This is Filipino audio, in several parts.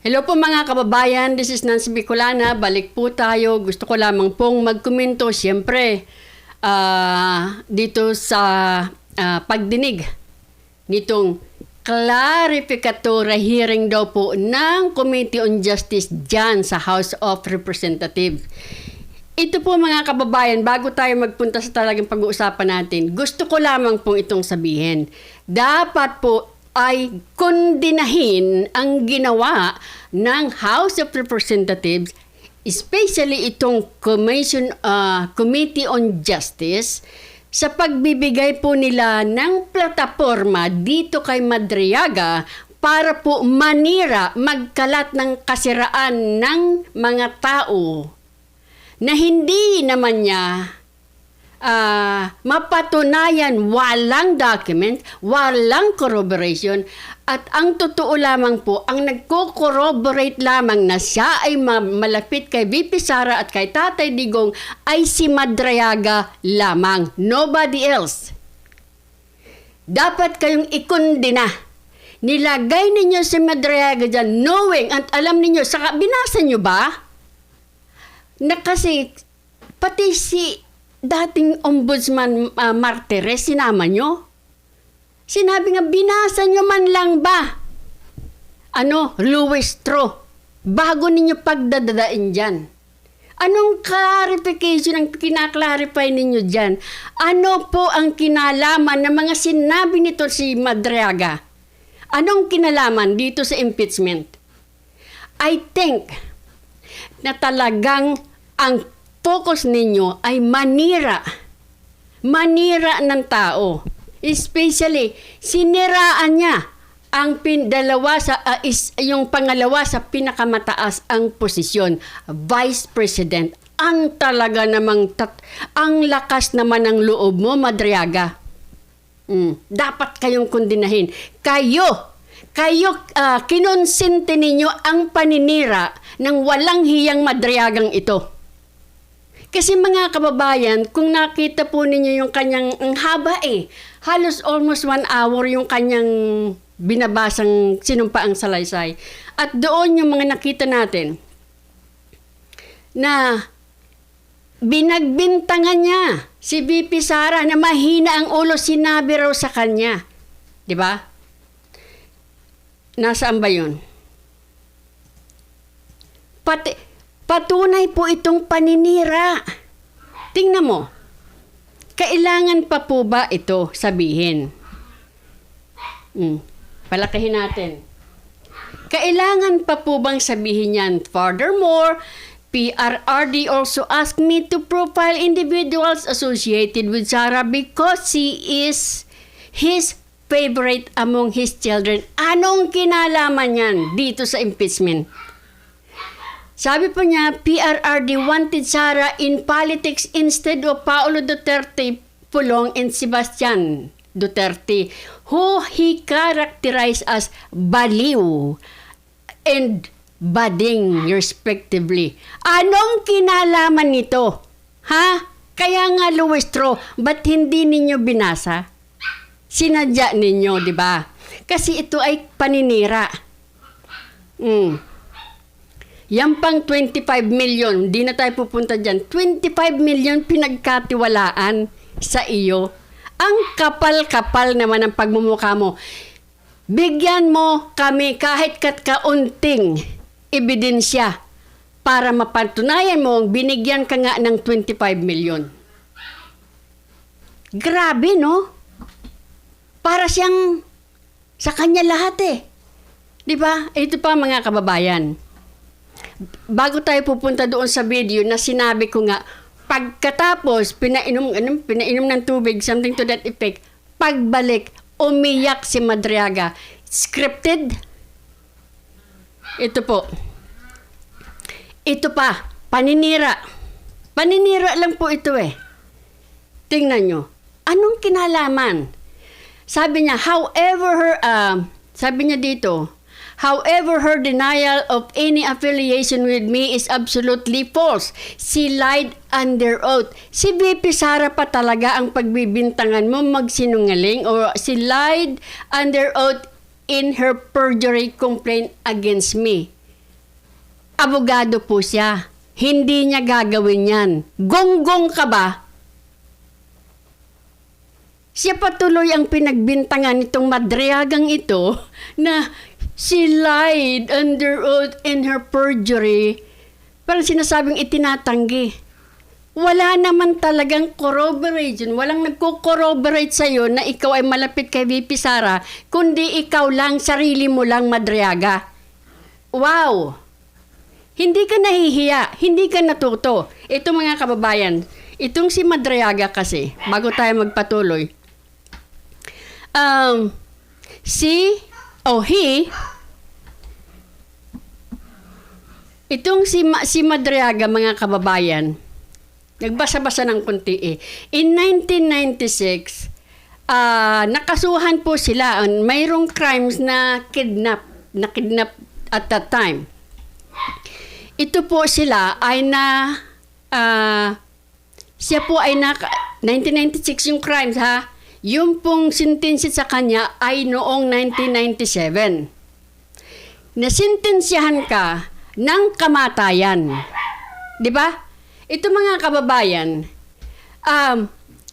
Hello po mga kababayan, this is Nancy Bicolana. Balik po tayo. Gusto ko lamang pong magkomento, siyempre, dito sa pagdinig nitong clarificatory hearing daw po ng Committee on Justice dyan sa House of Representatives. Ito po mga kababayan, bago tayo magpunta sa talagang pag-uusapan natin, gusto ko lamang pong itong sabihin. Dapat po ay kondinahin ang ginawa ng House of Representatives, especially itong Committee on Justice, sa pagbibigay po nila ng plataforma dito kay Madriaga para po manira, magkalat ng kasiraan ng mga tao na hindi naman niya mapatunayan, walang document, walang corroboration, at ang totoo lamang po, ang nagko-corroborate lamang na siya ay malapit kay VP Sara at kay Tatay Digong ay si Madriaga lamang. Nobody else. Dapat kayong ikondina. Nilagay ninyo si Madriaga dyan, knowing, at alam ninyo, saka binasa nyo ba? Na kasi, pati si dating Ombudsman Martires, sinama nyo? Sinabi nga, binasa nyo man lang ba? Louis Straw, bago ninyo pagdadadain dyan. Anong clarification ang kinaklarify ninyo dyan? Ano po ang kinalaman ng mga sinabi nito si Madriaga? Anong kinalaman dito sa impeachment? I think na talagang ang focus ninyo ay manira ng tao. Especially, siniraan niya ang yung pangalawa sa pinakamataas ang posisyon, Vice President. Ang talaga namang, ang lakas naman ng loob mo, Madriaga. Dapat kayong kondinahin. Kayo, kinonsente ninyo ang paninira ng walang hiyang Madriagang ito. Kasi mga kababayan, kung nakita po ninyo yung kanyang, ang haba halos almost 1 hour yung kanyang binabasang sinumpaang salaysay. At doon yung mga nakita natin na binagbintangan niya si VP Sara na mahina ang ulo, sinabi raw sa kanya. Di ba? Nasaan ba yun? Patunay po itong paninira. Tingnan mo. Kailangan pa po ba ito sabihin? Palakihin natin. Kailangan pa po bang sabihin yan? Furthermore, PRRD also asked me to profile individuals associated with Sara because she is his favorite among his children. Anong kinalaman yan dito sa impeachment? Sabi po niya, PRRD wanted Sara in politics instead of Paulo Duterte, Pulong, and Sebastian Duterte, who he characterized as baliw and bading respectively. Anong kinalaman nito? Ha? Kaya nga, Louis Straw, ba't hindi ninyo binasa? Sinadya ninyo, di ba? Kasi ito ay paninira. Yan pang 25 million, di na tayo pupunta dyan. 25 million pinagkatiwalaan sa iyo. Ang kapal-kapal naman ng pagmumukha mo. Bigyan mo kami kahit kaunting ebidensya para mapatunayan mo binigyan ka nga ng 25 million. Grabe, no? Para siyang sa kanya lahat Di ba? Ito pa mga kababayan. Bago tayo pupunta doon sa video na sinabi ko nga, pagkatapos pinainom ng tubig, something to that effect, pagbalik, umiyak si Madriaga. Scripted? Ito po. Ito pa, paninira. Paninira lang po ito Tingnan nyo. Anong kinalaman? Sabi niya, sabi niya dito, however, her denial of any affiliation with me is absolutely false. She lied under oath. Si VP Sara pa talaga ang pagbibintangan mo magsinungaling, or she lied under oath in her perjury complaint against me. Abogado po siya. Hindi niya gagawin yan. Gonggong ka ba? Siya patuloy ang pinagbintangan nitong Madriagang ito na she lied under oath in her perjury. Parang sinasabing itinatanggi. Wala naman talagang corroboration. Walang nagko-corroborate sa'yo na ikaw ay malapit kay VP Sara, kundi ikaw lang, sarili mo lang, Madriaga. Wow! Hindi ka nahihiya, hindi ka natuto. Ito mga kababayan, itong si Madriaga kasi, bago tayo magpatuloy, itong si Madriaga, mga kababayan, nagbasa-basa ng kunti eh. In 1996, nakasuhan po sila. Mayroong crimes na kidnap at that time. Ito po sila ay siya po ay 1996 yung crimes ha. Yung pong sentensya sa kanya ay noong 1997. Nasintensyahan ka ng kamatayan. 'Di ba? Ito mga kababayan,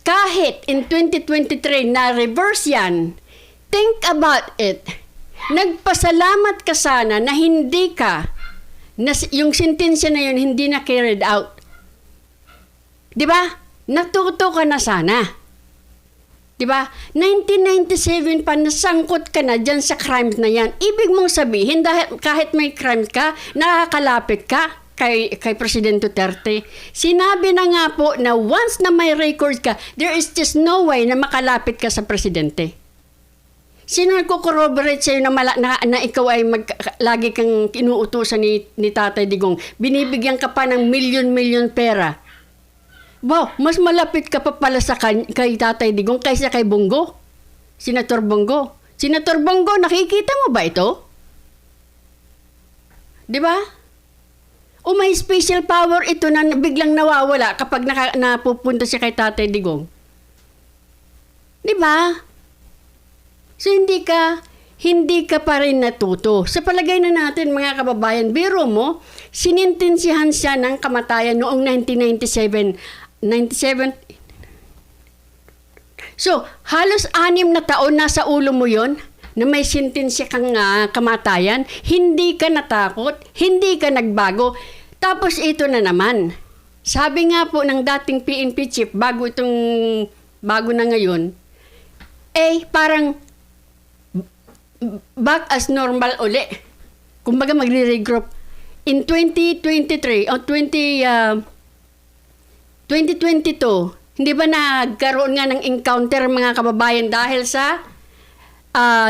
kahit in 2023 na reverse yan, think about it. Nagpasalamat ka sana na hindi ka, na yung sentensya na yun hindi na carried out. Di ba? Natuto ka na sana. Di ba? 1997 pa nasangkot ka na dyan sa crimes na yan. Ibig mong sabihin, dahil kahit may crimes ka, nakakalapit ka kay Presidente Duterte. Sinabi na nga po na once na may record ka, there is just no way na makalapit ka sa Presidente. Sino nagko-corroborate sa'yo na ikaw ay lagi kang inuutusan ni Tatay Digong? Binibigyan ka pa ng milyon-milyon pera. Wow, mas malapit ka pa pala kay Tatay Digong kaysa kay Bongo. Senator Bongo. Senator Bongo, nakikita mo ba ito? Di ba? O may special power ito na biglang nawawala kapag napupunta siya kay Tatay Digong. Di ba? So hindi ka pa rin natuto. Sa palagay na natin mga kababayan, biro mo, sinintensihan siya ng kamatayan noong 1997. So, halos 6 na taon nasa ulo mo yon na may sentensya kang kamatayan, hindi ka natakot, hindi ka nagbago. Tapos ito na naman. Sabi nga po ng dating PNP chief, bago na ngayon, parang back as normal uli. Kumbaga magre-regroup. In 2023 o 2022, hindi ba nagkaroon nga ng encounter mga kababayan dahil sa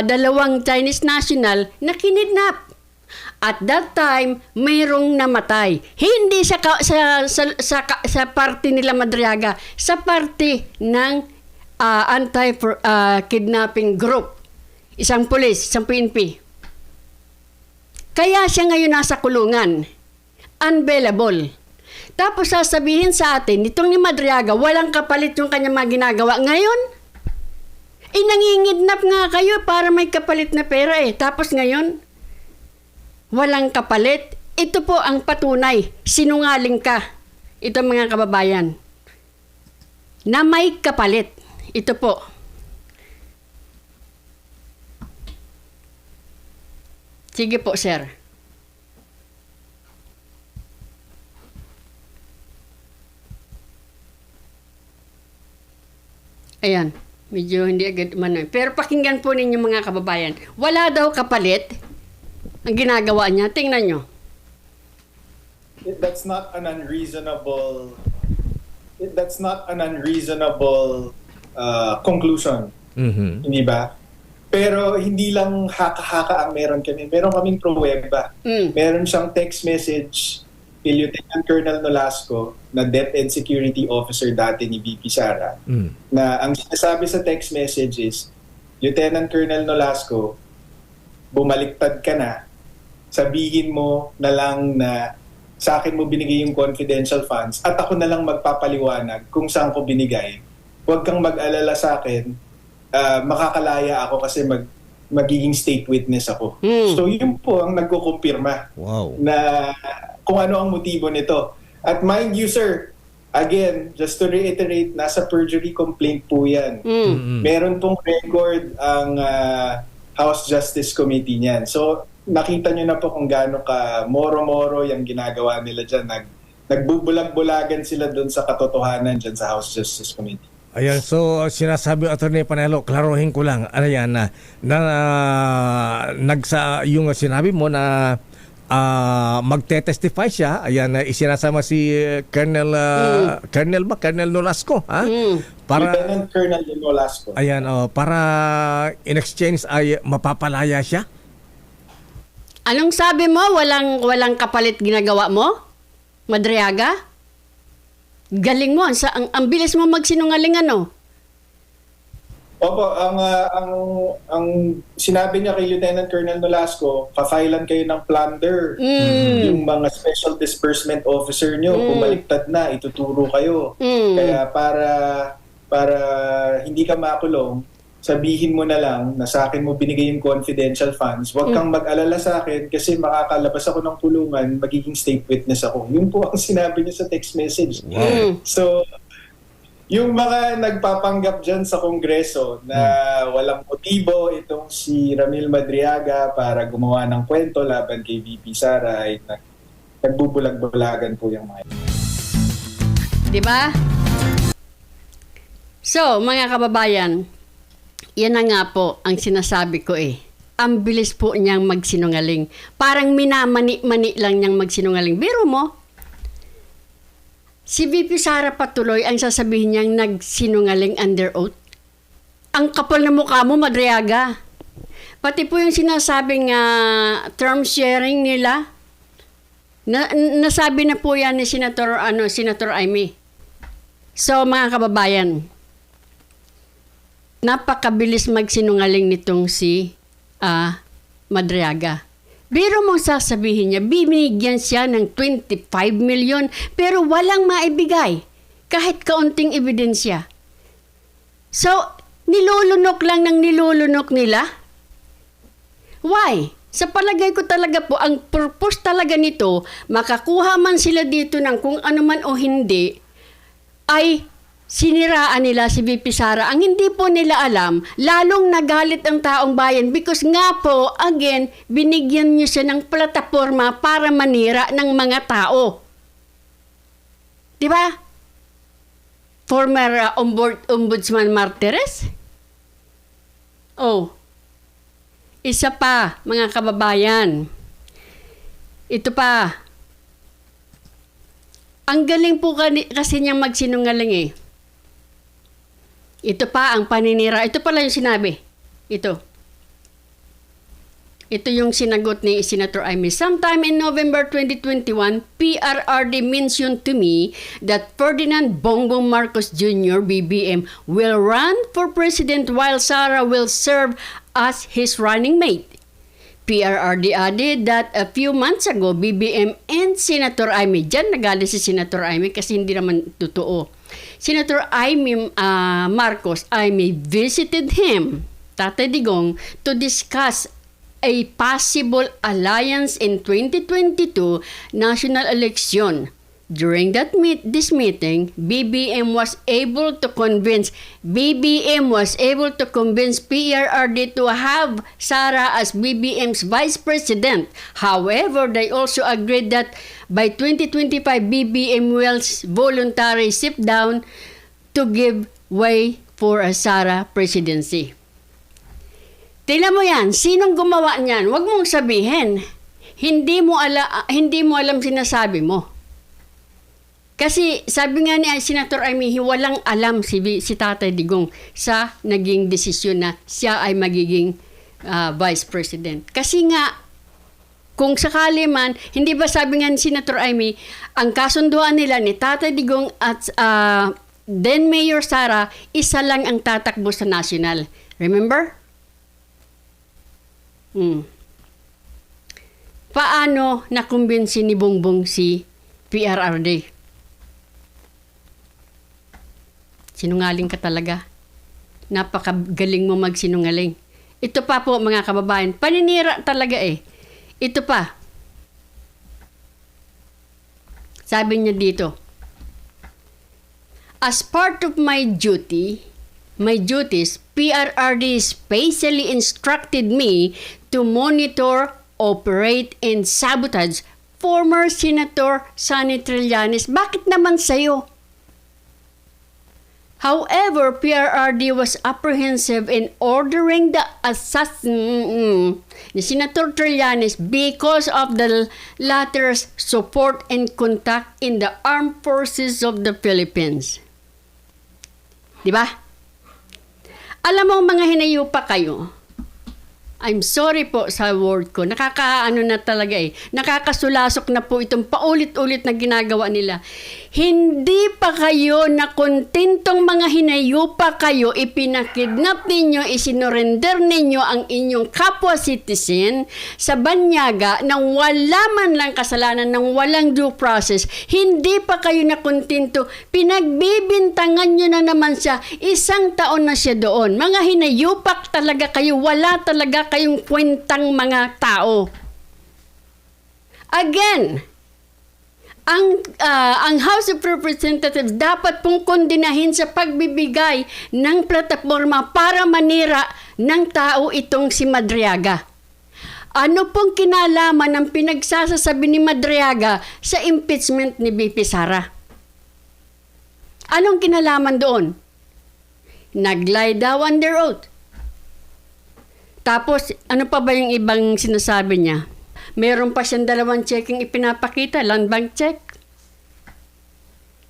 dalawang Chinese national na kinidnap. At that time, mayroong namatay. Hindi sa party nila Madriaga, sa party ng anti-kidnapping group. Isang pulis, isang PNP. Kaya siya ngayon nasa kulungan. Unbailable. Tapos sasabihin sa atin, itong ni Madriaga, walang kapalit yung kanya mga ginagawa ngayon. Nangingidnap nga kayo para may kapalit na pera Tapos ngayon, walang kapalit. Ito po ang patunay. Sinungaling ka. Ito mga kababayan. Na may kapalit. Ito po. Sige po, sir. Ayan. Medyo hindi agad umano. Pero pakinggan po ninyo mga kababayan. Wala daw kapalit ang ginagawa niya. Tingnan nyo. That's not an unreasonable conclusion. Mm-hmm. Hindi ba? Pero hindi lang haka-haka ang meron kami. Meron kaming pruweba. Meron siyang text message kay Lieutenant Colonel Nolasco na DepEd Security Officer dati ni VP Sara na ang sinasabi sa text message is, Lieutenant Colonel Nolasco, bumaliktad ka na, sabihin mo na lang na sa akin mo binigay yung confidential funds at ako na lang magpapaliwanag kung saan ko binigay. Huwag kang mag-alala sa akin, makakalaya ako kasi magiging state witness ako. So yun po ang nagkukumpirma na kung ano ang motibo nito. At mind you, sir, again, just to reiterate, nasa perjury complaint po yan. Meron pong record ang House Justice Committee niyan. So, nakita nyo na po kung gaano ka moro-moro yung ginagawa nila dyan. Nagbubulag-bulagan sila doon sa katotohanan dyan sa House Justice Committee. Ayan, so sinasabi Attorney Panelo, klaruhin ko lang, ano yan, yung sinabi mo na magte-testify siya, ayan, isinasama si Colonel Nolasco, ha? Lieutenant Colonel Nolasco. Ayan, para in exchange ay mapapalaya siya? Anong sabi mo? Walang kapalit ginagawa mo? Madriaga? Galing mo, ang bilis mo magsinungaling ano? Opo, ang sinabi niya kay Lieutenant Colonel Nolasco, pa-filean kayo ng plunder. Yung mga special disbursement officer nyo, bumaliktad na, ituturo kayo. Kaya para hindi ka makulong, sabihin mo na lang na sa akin mo binigay yung confidential funds. Huwag kang mag-alala sa akin kasi makakalabas ako ng kulungan, magiging state witness ako. Yun po ang sinabi niya sa text message. So, yung mga nagpapanggap dyan sa Kongreso na walang motibo itong si Ramil Madriaga para gumawa ng kwento laban kay VP Sara ay nagbubulag-bulagan po yung mga. Diba? So, mga kababayan, yan na nga po ang sinasabi ko eh. Ang bilis po niyang magsinungaling. Parang minamani-mani lang niyang magsinungaling. Biro mo, si VP Sara patuloy ang sasabihin niyang nagsinungaling under oath. Ang kapal na mukha mo, Madriaga. Pati po yung sinasabing term sharing nila, nasabi na po yan ni Senator Amy. So, mga kababayan, napakabilis magsinungaling nitong si Madriaga. Biro mong sasabihin niya, binigyan siya ng 25 million pero walang maibigay kahit kaunting ebidensya. So, nilulunok lang ng nilulunok nila? Why? Sa palagay ko talaga po, ang purpose talaga nito, makakuha man sila dito ng kung ano man o hindi, ay siniraan nila si VP Sara. Ang hindi po nila alam, lalong nagalit ang taong bayan because nga po, again, binigyan niyo siya ng plataforma para manira ng mga tao. Diba? Former Ombudsman Martires? Oh. Isa pa, mga kababayan. Ito pa. Ang galing po kasi niyang magsinungaling eh. Ito pa ang paninira. Ito pala yung sinabi. Ito yung sinagot ni Senator Amy. Sometime in November 2021, PRRD mentioned to me that Ferdinand Bongbong Marcos Jr., BBM, will run for president while Sara will serve as his running mate. PRRD added that a few months ago, BBM and Senator Amy, dyan nagalit si Senator Amy kasi hindi naman totoo. Senator Amy Marcos Amy visited him, Tatay Digong, to discuss a possible alliance in 2022 national election. During this meeting, BBM was able to convince PRRD to have Sara as BBM's vice president. However, they also agreed that by 2025, BBM will voluntarily step down to give way for a Sara presidency. Tingnan mo yan, sinong gumawa niyan? Huwag mong sabihin. Hindi mo alam sinasabi mo. Kasi sabi nga ni Senator Amy, walang alam si Tatay Digong sa naging desisyon na siya ay magiging vice president. Kasi nga, kung sakali man, hindi ba sabi nga ni Senator Amy, ang kasunduan nila ni Tatay Digong at then Mayor Sara, isa lang ang tatakbo sa national. Remember? Paano nakumbinsi ni Bongbong si PRRD? Sinungaling ka talaga. Napakagaling mo magsinungaling. Ito pa po mga kababayan, paninira talaga eh. Ito pa. Sabi niya dito, as part of my duties, PRRD specially instructed me to monitor, operate, and sabotage former Senator Sonny Trillanes. Bakit naman sa'yo? However, PRRD was apprehensive in ordering the assassin ni Senator Trillanes because of the latter's support and contact in the armed forces of the Philippines. Diba? Alam mo mga hinayupa kayo, I'm sorry po sa word ko. Nakakaano na talaga eh. Nakakasulasok na po itong paulit-ulit na ginagawa nila. Hindi pa kayo na kontentong mga hinayupa kayo, ipinakidnap ninyo, isinorender ninyo ang inyong kapwa citizen sa banyaga nang wala man lang kasalanan, nang walang due process. Hindi pa kayo na kontento. Pinagbibintangan nyo na naman siya. 1 taon na siya doon. Mga hinayupak talaga kayo. Wala talaga kayong kwentang mga tao. Again, ang House of Representatives dapat pong kondinahin sa pagbibigay ng plataforma para manira ng tao itong si Madriaga. Ano pong kinalaman ng pinagsasasabi ni Madriaga sa impeachment ni BP Sara? Anong kinalaman doon? Nag-lie daw under oath. Tapos, ano pa ba yung ibang sinasabi niya? Meron pa siyang 2 checking ipinapakita, land bank check.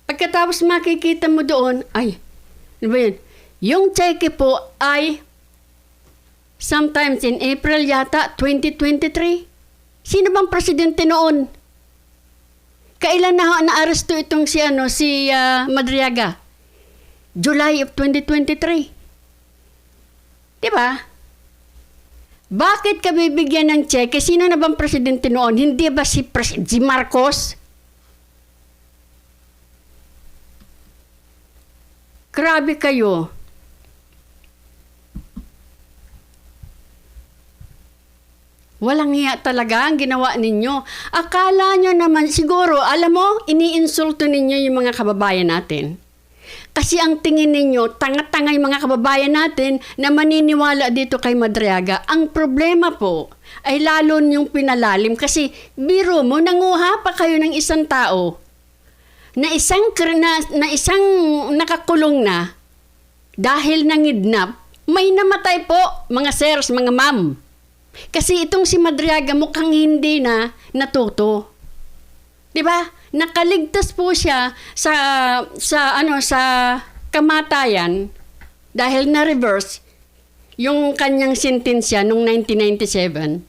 Pagkatapos makikita mo doon, ay, ano ba yun? Yung check po ay sometimes in April yata, 2023. Sino bang presidente noon? Kailan na-aresto itong si Madriaga? July of 2023. Diba? Bakit ka bibigyan ng cheque? Sino na bang presidente noon? Hindi ba si Marcos? Grabe kayo. Walang hiya talaga ang ginawa ninyo. Akala nyo naman, siguro, alam mo, iniinsulto ninyo yung mga kababayan natin. Kasi ang tingin ninyo, tanga-tanga yung mga kababayan natin na maniniwala dito kay Madriaga. Ang problema po ay lalo yung pinalalim kasi biro mo, nanguha pa kayo ng isang tao na isang nakakulong na dahil nangidnap, may namatay po, mga sirs, mga ma'am. Kasi itong si Madriaga mukhang hindi na natuto. 'Di ba? Nakaligtas po siya sa kamatayan dahil na reverse yung kanyang sentensya noong 1997.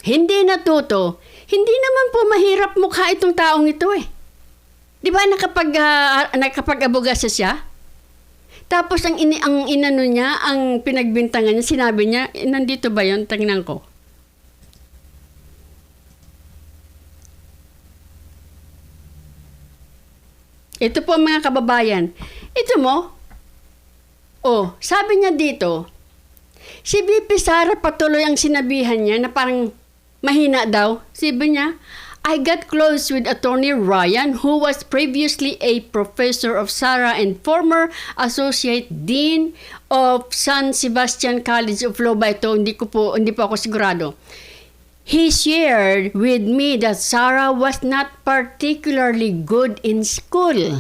Hindi natuto. Hindi naman po mahirap mukha itong taong ito eh. 'Di ba nakapag-abogasa siya? Tapos ang inano niya, ang pinagbintangan niya, sinabi niya, nandito ba 'yon? Tingnan ko. Ito po mga kababayan. Ito mo. Oh, sabi niya dito, si BP Sara patuloy ang sinabihan niya na parang mahina daw. Sabi niya, I got close with Attorney Ryan who was previously a professor of Sara and former associate dean of San Sebastian College of Law. Ito, hindi po ako sigurado. He shared with me that Sara was not particularly good in school.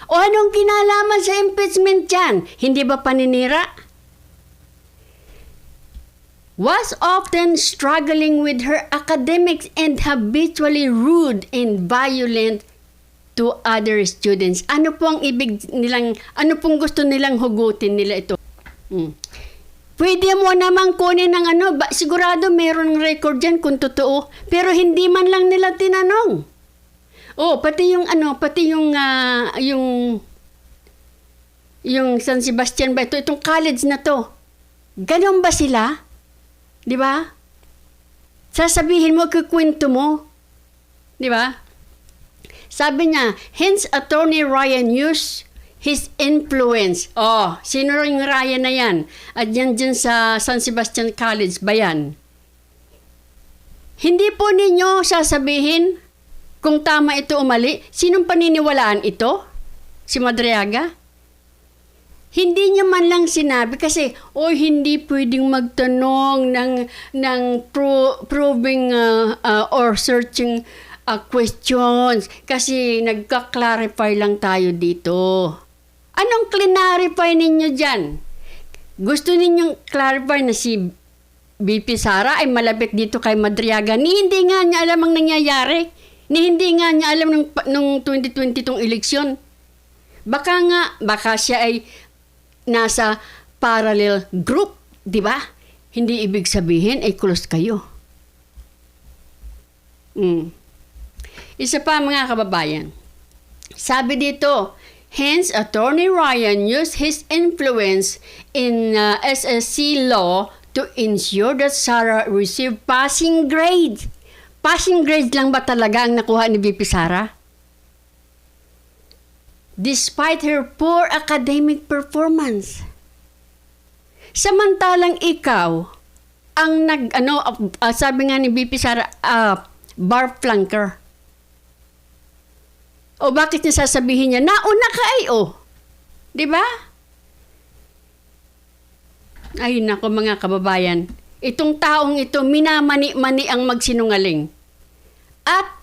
O anong kinalaman sa impeachment dyan? Hindi ba paninira? Was often struggling with her academics and habitually rude and violent to other students. Ano pong gusto nilang hugutin nila ito? Pwede mo namang kunin ng sigurado meron record dyan kung totoo, pero hindi man lang nila tinanong. Oh, pati yung San Sebastian ba ito, itong college na to. Ganon ba sila? 'Di ba? Sasabihin mo, kukwento mo. 'Di ba? Sabi niya, hence Attorney Ryan used his influence. Oh, sino yung Ryan na yan? At yan dyan sa San Sebastian College ba yan? Hindi po ninyo sasabihin kung tama ito o mali. Sinong paniniwalaan ito? Si Madriaga? Hindi niya man lang sinabi kasi hindi pwedeng magtanong ng probing or searching questions kasi nagka-clarify lang tayo dito. Anong clarify ninyo dyan? Gusto ninyong clarify na si BP Sara ay malapit dito kay Madriaga ni hindi nga niya alam ang nangyayari, ni hindi nga niya alam nung 2020 tong eleksyon. Baka siya ay nasa parallel group, di ba? Hindi ibig sabihin ay close kayo. Isa pa mga kababayan. Sabi dito, hence Attorney Ryan used his influence in SSC law to ensure that Sara received passing grade. Passing grade lang ba talaga ang nakuha ni BP Sara? Despite her poor academic performance. Samantalang ikaw, ang sabi nga ni BP Sara, bar flunker. O bakit niya sasabihin niya, nauna ka di ba? Ay nako mga kababayan, itong taong ito, minamani-mani ang magsinungaling. At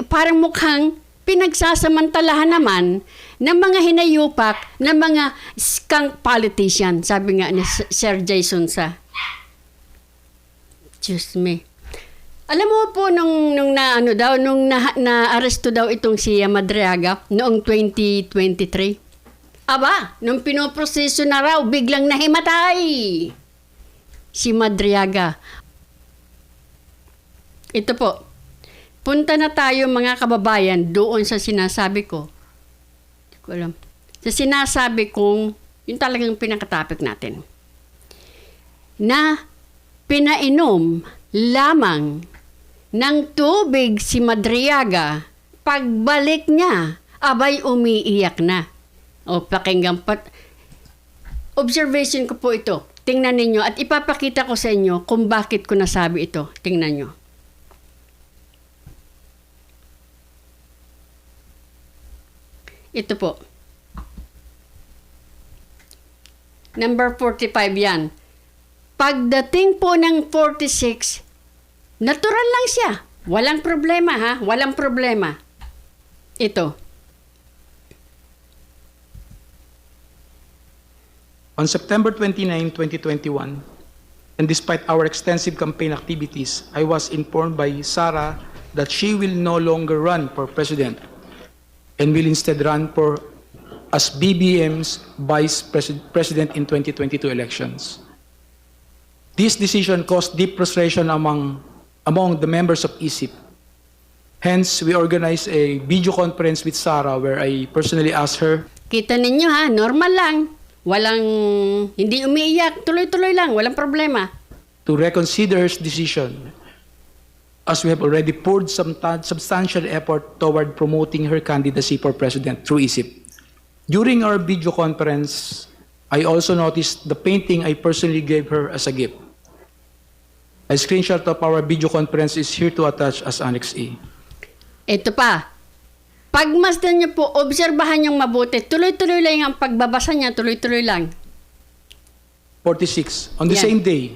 parang mukhang pinagsasamantalahan naman ng mga hinayupak ng mga skunk politician, sabi nga ni Sir Jason sa. Diyos me. Alam mo po nung na-aresto daw itong si Madriaga noong 2023. Aba, nung pinoproseso na raw, biglang nahimatay si Madriaga. Ito po. Punta na tayo mga kababayan doon sa sinasabi ko. Hindi ko alam. Sa sinasabi kong, yun talagang pinakatopic natin. Na pinainom lamang ng tubig si Madriaga, pagbalik niya, abay umiiyak na. O pakinggan observation ko po ito. Tingnan ninyo at ipapakita ko sa inyo kung bakit ko nasabi ito. Tingnan nyo. Ito po. Number 45 yan. Pagdating po ng 46, natural lang siya. Walang problema ha. Walang problema. Ito. On September 29, 2021, and despite our extensive campaign activities, I was informed by Sara that she will no longer run for president and will instead run for as BBM's vice president in 2022 elections. This decision caused deep frustration among the members of ISIP. Hence, we organized a video conference with Sara where I personally asked her. Kita ninyo ha, normal lang. Walang, hindi umiiyak, tuloy-tuloy lang, walang problema. To reconsider her decision, as we have already poured some substantial effort toward promoting her candidacy for president through ISIP. During our video conference, I also noticed the painting I personally gave her as a gift. A screenshot of our video conference is here to attach as Annex A. Ito pa. Pagmasdan niyo po, obserbahan niyong mabuti. Tuloy-tuloy lang ang pagbabasa niya, tuloy-tuloy lang. 46. On the Yan. same day,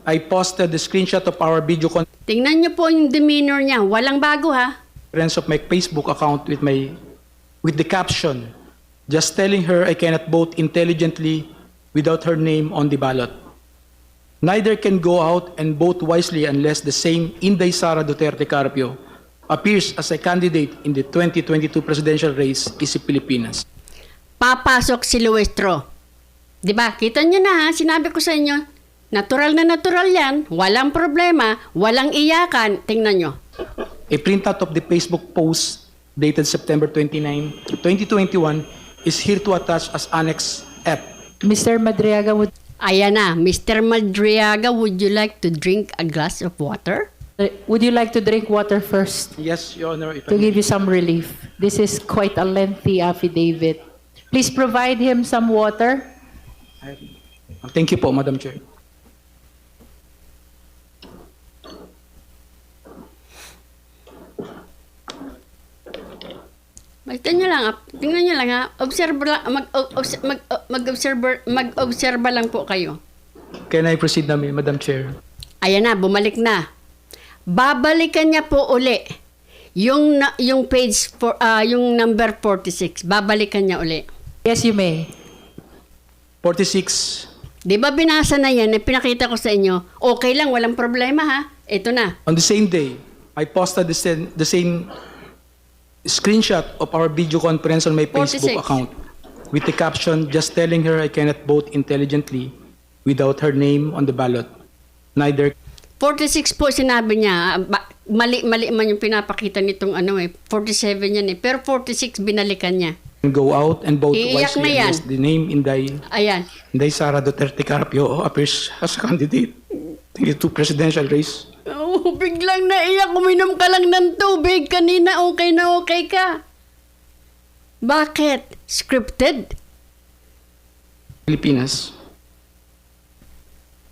I posted the screenshot of our video conference Tingnan niyo po yung demeanor niya. Walang bago ha. of my Facebook account with the caption, just telling her I cannot vote intelligently without her name on the ballot. Neither can go out and vote wisely unless the same Inday Sara Duterte Carpio appears as a candidate in the 2022 presidential race Isip Pilipinas. Papasok si Luestro. Diba? Kita niyo na ha. Sinabi ko sa inyo, natural na natural yan. Walang problema. Walang iyakan. Tingnan nyo. A printout of the Facebook post dated September 29, 2021 is here to attach as Annex F. Mr. Madriaga, Ayan na. Mr. Madriaga, would you like to drink a glass of water? would you like to drink water first Yes, Your Honor. If I to may. give you some relief? This is quite a lengthy affidavit. Please provide him some water. Thank you po, Madam Chair. Basta nyo lang, tingnan nyo lang ha, mag-obserba lang po kayo. Can I proceed na, Madam Chair? Ayan na, bumalik na. Babalikan niya po uli yung page for yung number 46. Babalikan niya uli. Yes, you may. 46. 'Di ba binasa na 'yan, pinakita ko sa inyo. Okay lang, walang problema ha. Ito na. On the same day, I posted the same screenshot of our video conference on my Facebook 46. account with the caption, just telling her I cannot vote intelligently without her name on the ballot. Neither 46 po sinabi niya. Mali man yung pinapakita nitong 47 yan eh. Pero 46 binalikan niya. can go out and vote Iiyak na wisely yan. unless the name Ayan. Inday Sara Duterte Carpio appears as a candidate to presidential race. Oh, biglang naiyak. Uminom ka lang ng tubig. Kanina okay na okay ka. Bakit? Scripted? Pilipinas.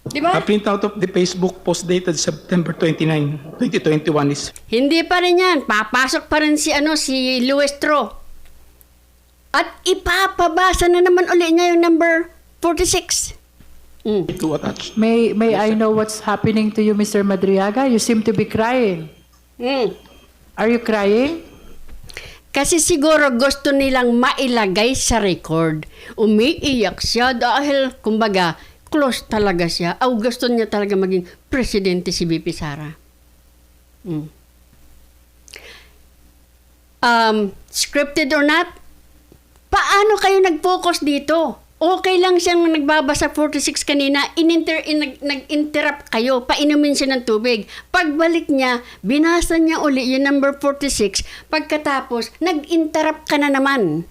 Di ba? A printout of the Facebook post dated September 29, 2021 is Hindi pa rin yan. Papasok pa rin si Luis Tro. At ipapabasa na naman uli niya yung number 46. to attach. May I know what's happening to you, Mr. Madriaga? You seem to be crying. Are you crying? Kasi siguro gusto nilang mailagay sa record. Umiiyak siya dahil, kumbaga, close talaga siya. O gusto niya talaga maging presidente si VP Sara. Scripted or not, paano kayo nag-focus dito? Okay lang siyang nagbabasa 46 kanina, nag-interrupt kayo, painumin siya ng tubig. Pagbalik niya, binasa niya uli yung number 46. Pagkatapos, nag-interrupt ka na naman.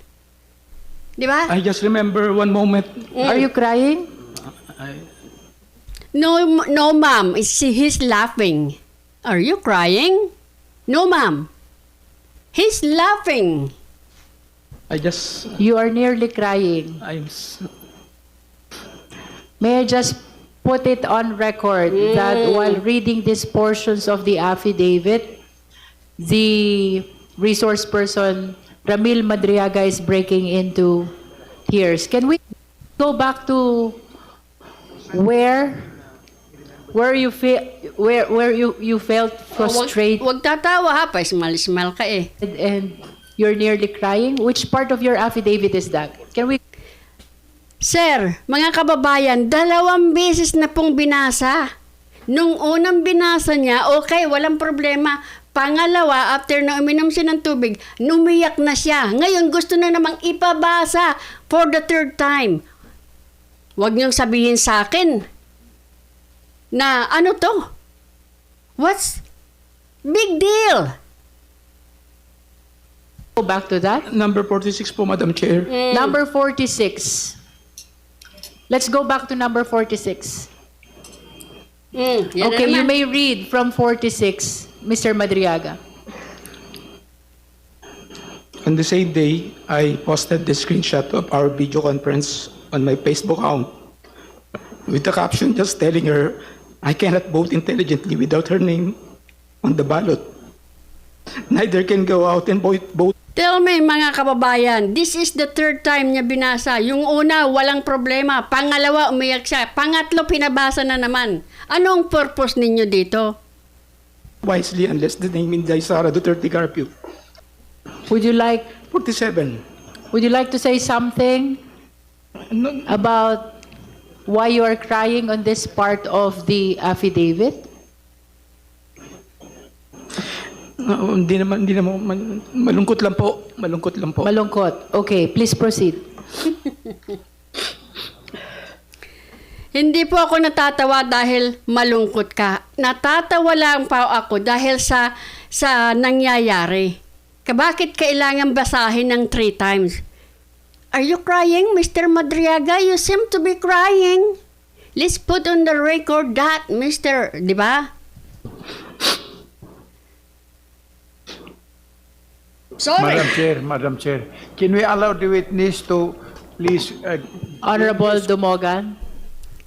Di ba? I just remember one moment. Are you crying? No, ma'am. He's laughing. Are you crying? No, ma'am. He's laughing. You are nearly crying. May I just put it on record that while reading these portions of the affidavit, the resource person, Ramil Madriaga, is breaking into tears. Can we go back to where you felt frustrated Wag tatawa ha, pa smile ka eh. and you're nearly crying? Which part of your affidavit is that? Can we? Sir, mga kababayan, 2 beses na pong binasa. Nung unang binasa niya, okay, walang problema. Pangalawa, after na uminom siya ng tubig, numiyak na siya. Ngayon, gusto na namang ipabasa for the 3rd time. Huwag niyong sabihin sa akin na ano to? What's big deal? Go back to that. Number 46 po, Madam Chair. Number 46. Let's go back to number 46. Yan Okay, na you naman. may read from 46, Mr. Madriaga. On the same day, I posted the screenshot of our video conference on my Facebook account with the caption just telling her I cannot vote intelligently without her name on the ballot. Neither can go out and vote. Tell me, mga kababayan, this is the 3rd time niya binasa. Yung una, walang problema. Pangalawa, umiyak siya. Pangatlo, pinabasa na naman. Anong purpose ninyo dito? Wisely unless the name Inday Sara Duterte Carpio. Would you like 47. to say something No, about why you are crying on this part of the affidavit? hindi naman, malungkot lang po. Malungkot. Okay, please proceed. Hindi po ako natatawa dahil malungkot ka. Natatawa lang po ako dahil sa nangyayari. Bakit kailangan basahin ng 3 times? Are you crying, Mr. Madriaga? You seem to be crying. Let's put on the record that, Mr. Di ba? Sorry. Madam Chair, can we allow the witness to please Honorable Dumogan.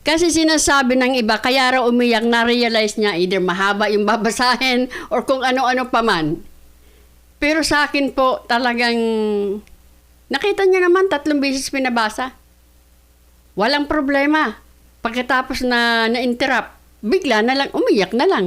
Kasi sinasabi ng iba, kaya raw umiyak, na-realize niya either mahaba yung babasahin or kung ano-ano pa man. Pero sa akin po, talagang nakita niyo naman 3 beses pinabasa. Walang problema. Pagkatapos na na-interrupt, bigla na lang, umiyak na lang.